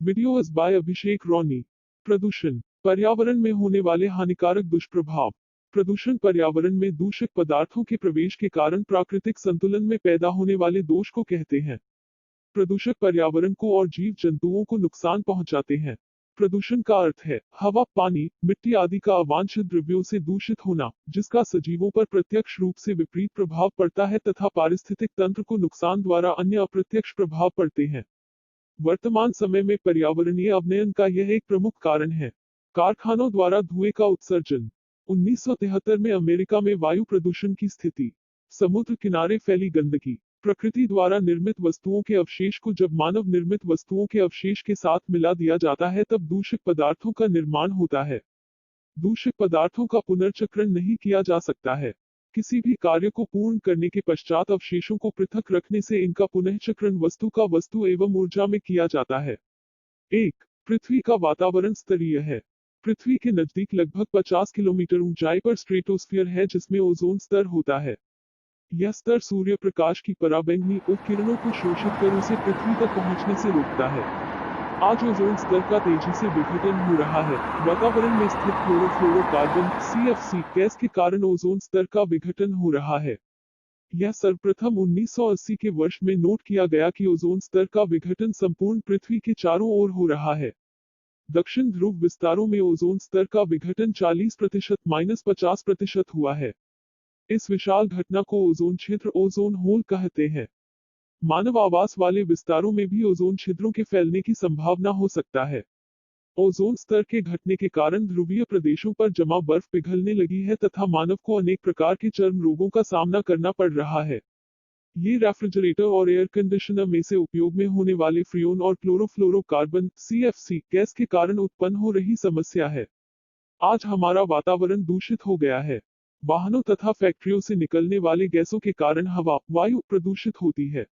Video is by Abhishek Ronnie. प्रदूषण, पर्यावरण में होने वाले हानिकारक दुष्प्रभाव। प्रदूषण पर्यावरण में दूषित पदार्थों के प्रवेश के कारण प्राकृतिक संतुलन में पैदा होने वाले दोष को कहते हैं। प्रदूषक पर्यावरण को और जीव जंतुओं को नुकसान पहुंचाते हैं। प्रदूषण का अर्थ है हवा, पानी, मिट्टी आदि का अवांछित द्रव्यों से दूषित होना, जिसका सजीवों पर प्रत्यक्ष रूप से विपरीत प्रभाव पड़ता है तथा पारिस्थितिक तंत्र को नुकसान द्वारा अन्य अप्रत्यक्ष प्रभाव पड़ते हैं। वर्तमान समय में पर्यावरणीय अवनयन का यह एक प्रमुख कारण है। कारखानों द्वारा धुएं का उत्सर्जन। 1973 में अमेरिका में वायु प्रदूषण की स्थिति। समुद्र किनारे फैली गंदगी। प्रकृति द्वारा निर्मित वस्तुओं के अवशेष को जब मानव निर्मित वस्तुओं के अवशेष के साथ मिला दिया जाता है तब दूषित पदार्थों का निर्माण होता है। दूषित पदार्थों का पुनर्चक्रण नहीं किया जा सकता है। किसी भी कार्य को पूर्ण करने के पश्चात अवशेषों को पृथक रखने से इनका पुनःचक्रण वस्तु का वस्तु एवं ऊर्जा में किया जाता है। 1. पृथ्वी का वातावरण स्तरीय है। पृथ्वी के नजदीक लगभग 50 किलोमीटर ऊंचाई पर स्ट्रेटोस्फीयर है जिसमें ओजोन स्तर होता है। यह स्तर सूर्य प्रकाश की पराबैंगनी उपकिरणों को शोषित कर उसे पृथ्वी तक पहुंचने से रोकता है। आज ओजोन स्तर का तेजी से विघटन हो रहा है। वातावरण में स्थित क्लोरोफ्लोरोकार्बन (CFC) गैस के कारण ओजोन स्तर का विघटन हो रहा है। यह सर्वप्रथम 1980 के वर्ष में नोट किया गया कि ओजोन स्तर का विघटन संपूर्ण पृथ्वी के चारों ओर हो रहा है। दक्षिण ध्रुव विस्तारों में ओजोन स्तर का विघटन 40%-50% हुआ है। इस विशाल घटना को ओजोन क्षेत्र ओजोन होल कहते हैं। मानव आवास वाले विस्तारों में भी ओजोन छिद्रों के फैलने की संभावना हो सकता है। ओजोन स्तर के घटने के कारण ध्रुवीय प्रदेशों पर जमा बर्फ पिघलने लगी है तथा मानव को अनेक प्रकार के चर्म रोगों का सामना करना पड़ रहा है। ये रेफ्रिजरेटर और एयर कंडीशनर में से उपयोग में होने वाले फ्रियोन और क्लोरोफ्लोरोकार्बन (CFC) गैस के कारण उत्पन्न हो रही समस्या है। आज हमारा वातावरण दूषित हो गया है। वाहनों तथा फैक्ट्रियों से निकलने वाले गैसों के कारण हवा, वायु प्रदूषित होती है।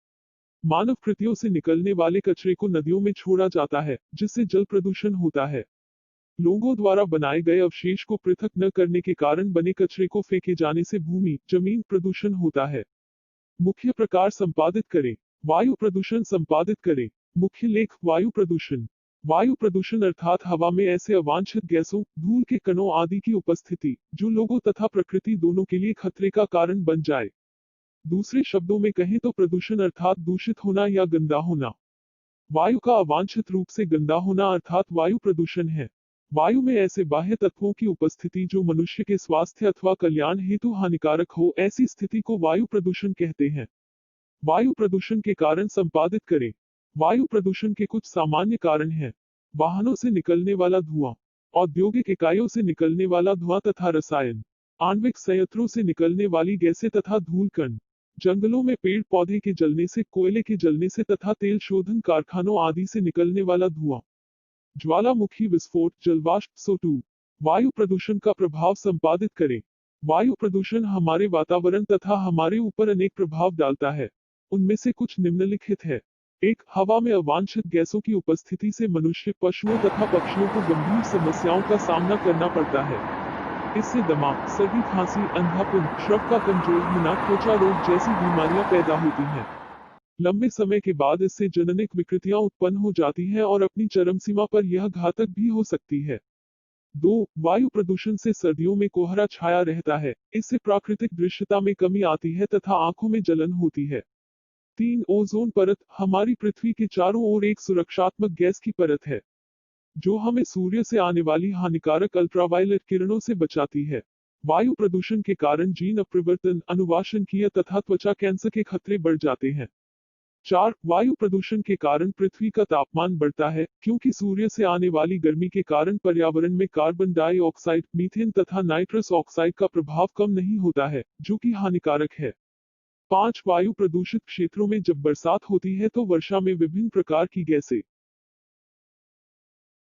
मानव कृतियों से निकलने वाले कचरे को नदियों में छोड़ा जाता है, जिससे जल प्रदूषण होता है। लोगों द्वारा बनाए गए अवशेष को पृथक न करने के कारण बने कचरे को फेंके जाने से भूमि, जमीन प्रदूषण होता है। मुख्य प्रकार संपादित करें। वायु प्रदूषण संपादित करें। मुख्य लेख वायु प्रदूषण। वायु प्रदूषण अर्थात हवा में ऐसे अवांछित गैसों, धूल के कणों आदि की उपस्थिति, जो लोगों तथा प्रकृति दोनों के लिए खतरे का कारण बन जाए। दूसरे शब्दों में कहें तो प्रदूषण अर्थात दूषित होना या गंदा होना। वायु का अवांछित रूप से गंदा होना अर्थात वायु प्रदूषण है। वायु में ऐसे बाह्य तत्वों की उपस्थिति जो मनुष्य के स्वास्थ्य अथवा कल्याण हेतु हानिकारक हो, ऐसी स्थिति को वायु प्रदूषण कहते हैं। वायु प्रदूषण के कारण संपादित करें। वायु प्रदूषण के कुछ सामान्य कारण हैं। वाहनों से निकलने वाला धुआं, औद्योगिक इकाइयों से निकलने वाला धुआं तथा रसायन, आणविक संयंत्रों से निकलने वाली गैसें तथा धूल कण, जंगलों में पेड़ पौधे के जलने से, कोयले के जलने से तथा तेल शोधन कारखानों आदि से निकलने वाला धुआं, ज्वालामुखी विस्फोट, जलवाष्प, SO2। वायु प्रदूषण का प्रभाव संपादित करें। वायु प्रदूषण हमारे वातावरण तथा हमारे ऊपर अनेक प्रभाव डालता है। उनमें से कुछ निम्नलिखित है। 1. हवा में अवांछित गैसों की उपस्थिति से मनुष्य, पशुओं तथा पक्षियों को गंभीर समस्याओं का सामना करना पड़ता है। इससे दमा, सर्दी, खांसी, अंधापन, श्रव का कमजोर होना, त्वचा रोग जैसी बीमारियां पैदा होती हैं। लंबे समय के बाद इससे जननिक विकृतियां उत्पन्न हो जाती हैं और अपनी चरम सीमा पर यह घातक भी हो सकती है। 2. वायु प्रदूषण से सर्दियों में कोहरा छाया रहता है। इससे प्राकृतिक दृश्यता में कमी आती है तथा आंखों में जलन होती है। 3. ओजोन परत हमारी पृथ्वी के चारों ओर एक सुरक्षात्मक गैस की परत है, जो हमें सूर्य से आने वाली हानिकारक अल्ट्रावायलेट किरणों से बचाती है। वायु प्रदूषण के कारण जीन अपरिवर्तन, अनुवांशिकीय तथा त्वचा कैंसर के खतरे बढ़ जाते हैं। 4. वायु प्रदूषण के कारण पृथ्वी का तापमान बढ़ता है, क्योंकि सूर्य से आने वाली गर्मी के कारण पर्यावरण में कार्बन डाइऑक्साइड, मीथेन तथा नाइट्रस ऑक्साइड का प्रभाव कम नहीं होता है, जो कि हानिकारक है। 5. वायु प्रदूषित क्षेत्रों में जब बरसात होती है तो वर्षा में विभिन्न प्रकार की गैसें,